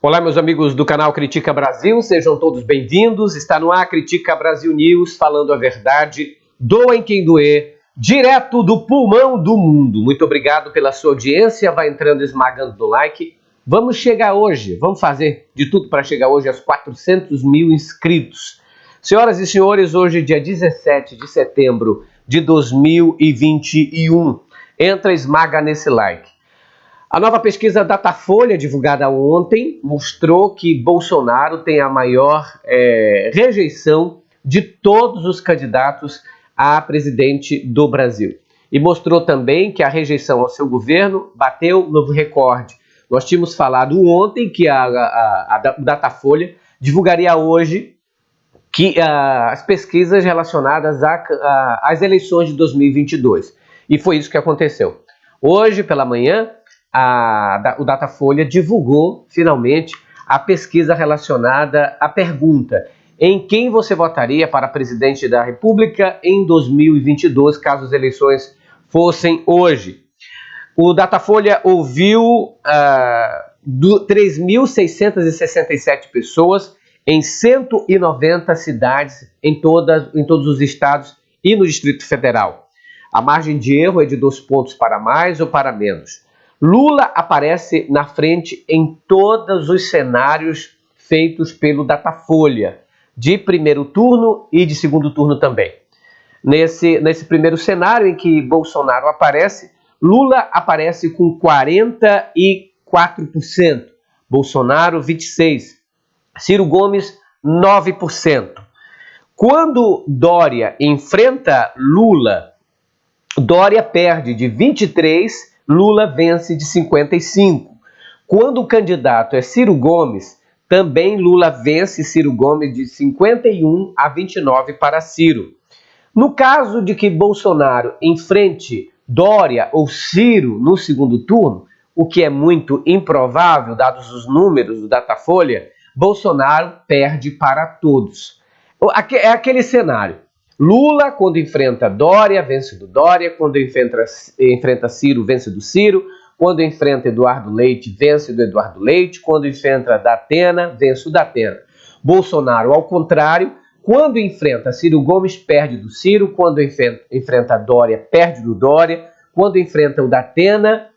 Olá, meus amigos do canal Critica Brasil, sejam todos bem-vindos. Está no ar Critica Brasil News, falando a verdade, doem quem doer, direto do pulmão do mundo. Muito obrigado pela sua audiência, vai entrando esmagando no like. Vamos chegar hoje, vamos fazer de tudo para chegar hoje aos 400 mil inscritos. Senhoras e senhores, hoje dia 17 de setembro de 2021. Entra, esmaga nesse like. A nova pesquisa Datafolha, divulgada ontem, mostrou que Bolsonaro tem a maior rejeição de todos os candidatos a presidente do Brasil. E mostrou também que a rejeição ao seu governo bateu novo recorde. Nós tínhamos falado ontem que a Datafolha divulgaria hoje que as pesquisas relacionadas às eleições de 2022. E foi isso que aconteceu. Hoje, pela manhã, o Datafolha divulgou, finalmente, a pesquisa relacionada à pergunta: em quem você votaria para presidente da República em 2022, caso as eleições fossem hoje? O Datafolha ouviu 3.667 pessoas em 190 cidades em todos os estados e no Distrito Federal. A margem de erro é de 2 pontos para mais ou para menos. Lula aparece na frente em todos os cenários feitos pelo Datafolha, de primeiro turno e de segundo turno também. Nesse primeiro cenário em que Bolsonaro aparece, Lula aparece com 44%, Bolsonaro 26%, Ciro Gomes 9%. Quando Dória enfrenta Lula, Dória perde de 23%, Lula vence de 55%. Quando o candidato é Ciro Gomes, também Lula vence Ciro Gomes de 51% a 29% para Ciro. No caso de que Bolsonaro enfrente Dória ou Ciro no segundo turno, o que é muito improvável, dados os números do Datafolha, Bolsonaro perde para todos. É aquele cenário. Lula, quando enfrenta Dória, vence do Dória. Quando enfrenta Ciro, vence do Ciro. Quando enfrenta Eduardo Leite, vence do Eduardo Leite. Quando enfrenta Datena, vence o Datena. Bolsonaro, ao contrário, quando enfrenta Ciro Gomes, perde do Ciro. Quando enfrenta Dória, perde do Dória. Quando enfrenta o Datena,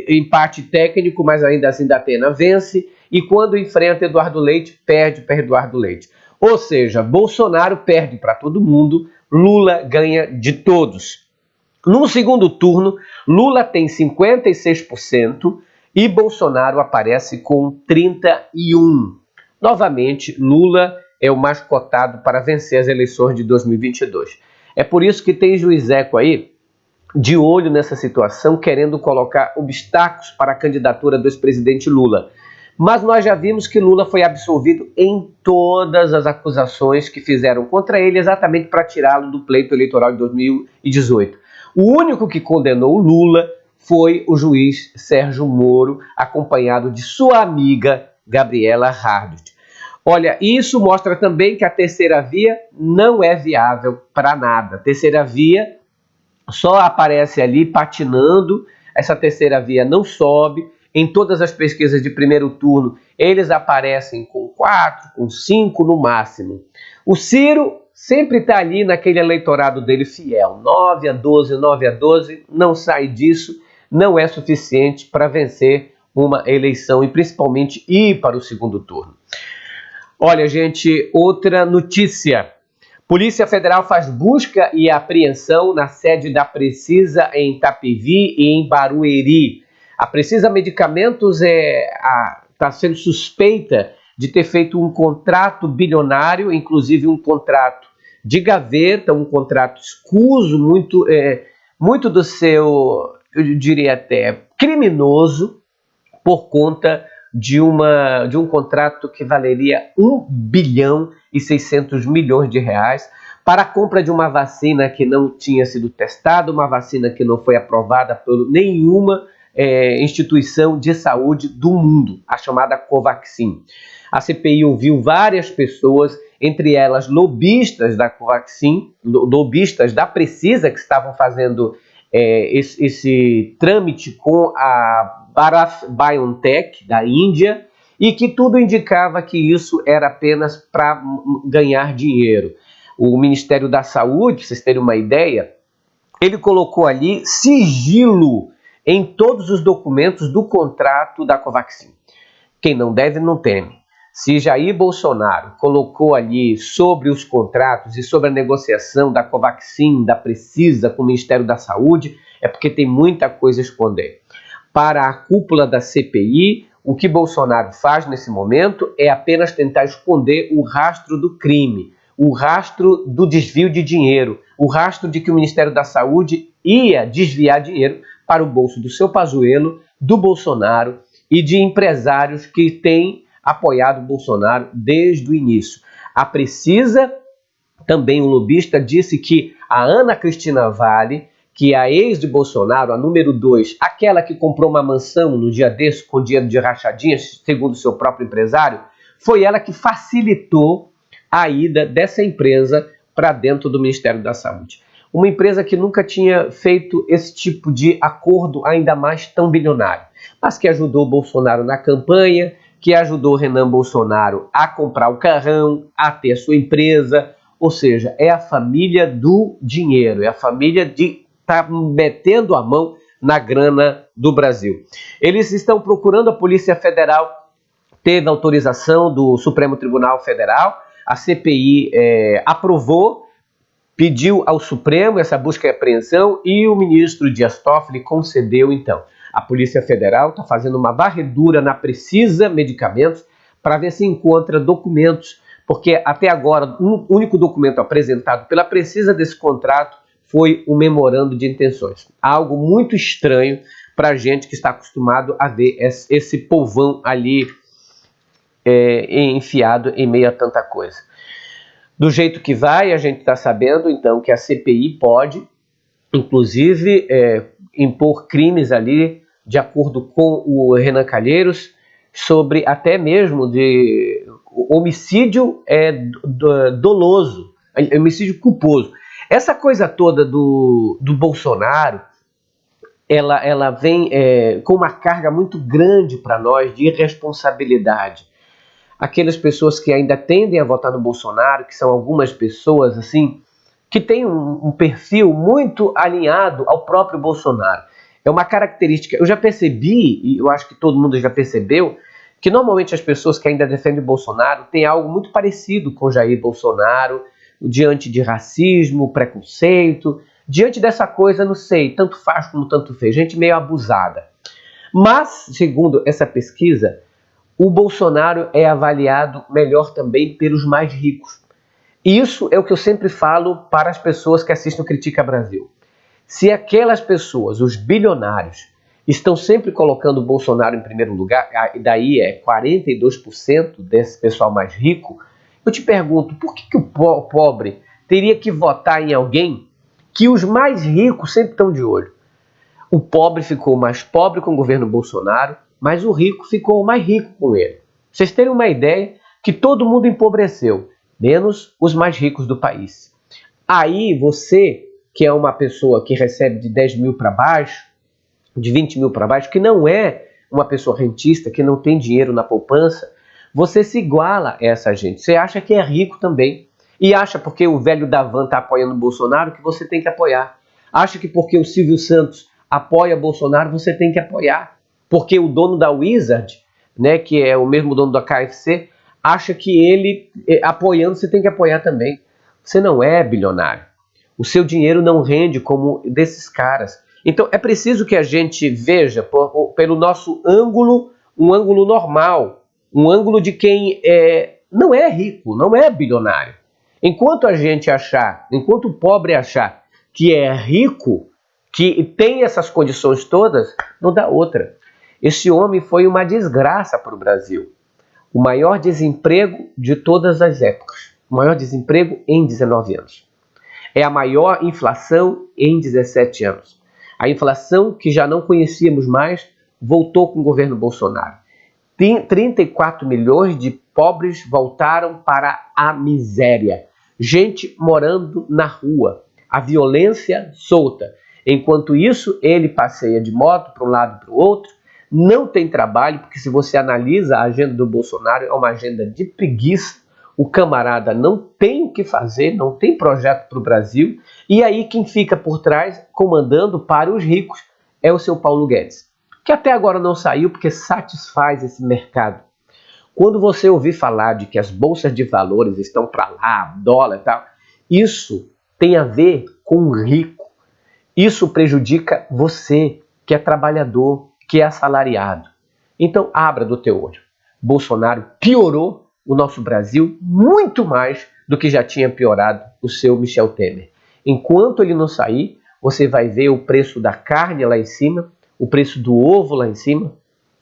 empate técnico, mas ainda assim Datena vence. E quando enfrenta Eduardo Leite, perde para Eduardo Leite. Ou seja, Bolsonaro perde para todo mundo, Lula ganha de todos. No segundo turno, Lula tem 56% e Bolsonaro aparece com 31%. Novamente, Lula é o mais cotado para vencer as eleições de 2022. É por isso que tem juizeco aí de olho nessa situação, querendo colocar obstáculos para a candidatura do ex-presidente Lula. Mas nós já vimos que Lula foi absolvido em todas as acusações que fizeram contra ele, exatamente para tirá-lo do pleito eleitoral de 2018. O único que condenou Lula foi o juiz Sérgio Moro, acompanhado de sua amiga Gabriela Hardit. Olha, isso mostra também que a terceira via não é viável para nada. A terceira via só aparece ali patinando, essa terceira via não sobe. Em todas as pesquisas de primeiro turno, eles aparecem com 4, com 5 no máximo. O Ciro sempre está ali naquele eleitorado dele fiel, 9 a 12, 9 a 12, não sai disso, não é suficiente para vencer uma eleição e principalmente ir para o segundo turno. Olha, gente, outra notícia. Polícia Federal faz busca e apreensão na sede da Precisa em Itapevi e em Barueri. A Precisa Medicamentos está sendo suspeita de ter feito um contrato bilionário, inclusive um contrato de gaveta, um contrato escuso, muito do seu, eu diria até, criminoso, por conta de um contrato que valeria 1 bilhão e 600 milhões de reais para a compra de uma vacina que não tinha sido testada, uma vacina que não foi aprovada por nenhuma instituição de saúde do mundo, a chamada Covaxin. A CPI ouviu várias pessoas, entre elas lobistas da Covaxin, lobistas da Precisa, que estavam fazendo esse trâmite com a Bharat BioNTech, da Índia, e que tudo indicava que isso era apenas para ganhar dinheiro. O Ministério da Saúde, para vocês terem uma ideia, ele colocou ali sigilo em todos os documentos do contrato da Covaxin. Quem não deve, não teme. Se Jair Bolsonaro colocou ali sobre os contratos e sobre a negociação da Covaxin, da Precisa com o Ministério da Saúde, é porque tem muita coisa a esconder. Para a cúpula da CPI, o que Bolsonaro faz nesse momento é apenas tentar esconder o rastro do crime, o rastro do desvio de dinheiro, o rastro de que o Ministério da Saúde ia desviar dinheiro para o bolso do seu Pazuello, do Bolsonaro e de empresários que têm apoiado o Bolsonaro desde o início. A Precisa, também o lobista, disse que a Ana Cristina Vale, que é a ex de Bolsonaro, a número 2, aquela que comprou uma mansão no dia desse com dinheiro de rachadinhas, segundo o seu próprio empresário, foi ela que facilitou a ida dessa empresa para dentro do Ministério da Saúde. Uma empresa que nunca tinha feito esse tipo de acordo, ainda mais tão bilionário, mas que ajudou o Bolsonaro na campanha, que ajudou Renan Bolsonaro a comprar o carrão, a ter a sua empresa, ou seja, é a família do dinheiro, é a família de estar metendo a mão na grana do Brasil. Eles estão procurando, a Polícia Federal teve autorização do Supremo Tribunal Federal, a CPI aprovou, pediu ao Supremo essa busca e apreensão e o ministro Dias Toffoli concedeu então. A Polícia Federal está fazendo uma varredura na Precisa Medicamentos para ver se encontra documentos, porque até agora o único documento apresentado pela Precisa desse contrato foi um memorando de intenções. Algo muito estranho para a gente que está acostumado a ver esse povão ali enfiado em meio a tanta coisa. Do jeito que vai, a gente está sabendo então que a CPI pode, inclusive, impor crimes ali, de acordo com o Renan Calheiros, sobre até mesmo de homicídio doloso, homicídio culposo. Essa coisa toda do Bolsonaro, ela vem com uma carga muito grande para nós de irresponsabilidade. Aquelas pessoas que ainda tendem a votar no Bolsonaro, que são algumas pessoas assim, que têm um perfil muito alinhado ao próprio Bolsonaro. É uma característica, eu já percebi, e eu acho que todo mundo já percebeu, que normalmente as pessoas que ainda defendem o Bolsonaro têm algo muito parecido com Jair Bolsonaro, diante de racismo, preconceito, diante dessa coisa, não sei, tanto faz como tanto fez, gente meio abusada. Mas, segundo essa pesquisa, o Bolsonaro é avaliado melhor também pelos mais ricos. Isso é o que eu sempre falo para as pessoas que assistem o Critica Brasil. Se aquelas pessoas, os bilionários, estão sempre colocando o Bolsonaro em primeiro lugar, e daí 42% desse pessoal mais rico, eu te pergunto, por que o pobre teria que votar em alguém que os mais ricos sempre estão de olho? O pobre ficou mais pobre com o governo Bolsonaro, mas o rico ficou mais rico com ele. Pra vocês terem uma ideia que todo mundo empobreceu, menos os mais ricos do país. Aí você, que é uma pessoa que recebe de 10 mil para baixo, de 20 mil para baixo, que não é uma pessoa rentista, que não tem dinheiro na poupança, você se iguala a essa gente. Você acha que é rico também. E acha porque o velho da van está apoiando o Bolsonaro que você tem que apoiar. Acha que porque o Silvio Santos apoia Bolsonaro, você tem que apoiar. Porque o dono da Wizard, né, que é o mesmo dono da KFC, acha que ele, apoiando, você tem que apoiar também. Você não é bilionário. O seu dinheiro não rende como desses caras. Então é preciso que a gente veja pelo nosso ângulo, um ângulo normal, um ângulo de quem não é rico, não é bilionário. Enquanto a gente achar, enquanto o pobre achar que é rico, que tem essas condições todas, não dá outra. Esse homem foi uma desgraça para o Brasil. O maior desemprego de todas as épocas. O maior desemprego em 19 anos. É a maior inflação em 17 anos. A inflação que já não conhecíamos mais voltou com o governo Bolsonaro. 34 milhões de pobres voltaram para a miséria. Gente morando na rua. A violência solta. Enquanto isso, ele passeia de moto para um lado e para o outro, não tem trabalho, porque se você analisa a agenda do Bolsonaro, é uma agenda de preguiça. O camarada não tem o que fazer, não tem projeto para o Brasil, e aí quem fica por trás, comandando para os ricos, é o seu Paulo Guedes, que até agora não saiu porque satisfaz esse mercado. Quando você ouvir falar de que as bolsas de valores estão para lá, dólar e tal, isso tem a ver com o rico. Isso prejudica você, que é trabalhador, que é assalariado. Então, abra do teu olho. Bolsonaro piorou o nosso Brasil muito mais do que já tinha piorado o seu Michel Temer. Enquanto ele não sair, você vai ver o preço da carne lá em cima, o preço do ovo lá em cima,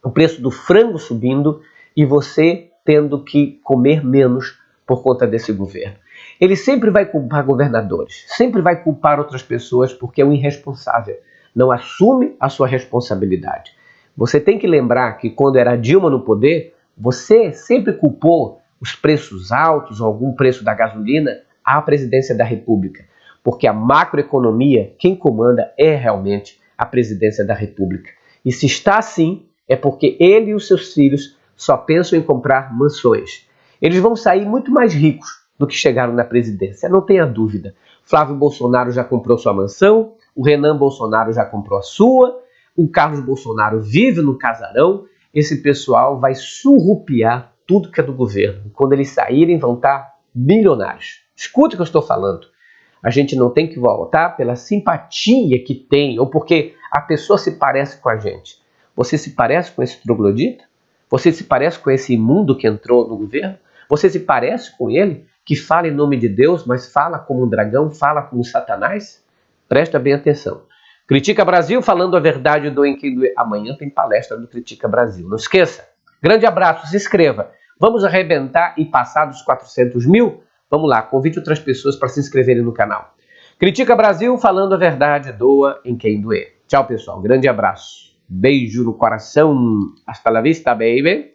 o preço do frango subindo e você tendo que comer menos por conta desse governo. Ele sempre vai culpar governadores, sempre vai culpar outras pessoas porque é um irresponsável, não assume a sua responsabilidade. Você tem que lembrar que quando era Dilma no poder, você sempre culpou os preços altos, algum preço da gasolina, à presidência da República, porque a macroeconomia, quem comanda é realmente a presidência da República. E se está assim, é porque ele e os seus filhos só pensam em comprar mansões. Eles vão sair muito mais ricos do que chegaram na presidência, não tenha dúvida. Flávio Bolsonaro já comprou sua mansão, o Renan Bolsonaro já comprou a sua, o Carlos Bolsonaro vive no casarão, esse pessoal vai surrupiar tudo que é do governo. Quando eles saírem, vão estar milionários. Escute o que eu estou falando. A gente não tem que votar pela simpatia que tem, ou porque a pessoa se parece com a gente. Você se parece com esse troglodita? Você se parece com esse imundo que entrou no governo? Você se parece com ele, que fala em nome de Deus, mas fala como um dragão, fala como Satanás? Presta bem atenção. Critica Brasil, falando a verdade do Em Quem Doer. Amanhã tem palestra do Critica Brasil. Não esqueça. Grande abraço, se inscreva. Vamos arrebentar e passar dos 400 mil? Vamos lá, convide outras pessoas para se inscreverem no canal. Critica Brasil, falando a verdade, doa em quem doer. Tchau, pessoal. Grande abraço. Beijo no coração. Hasta la vista, baby.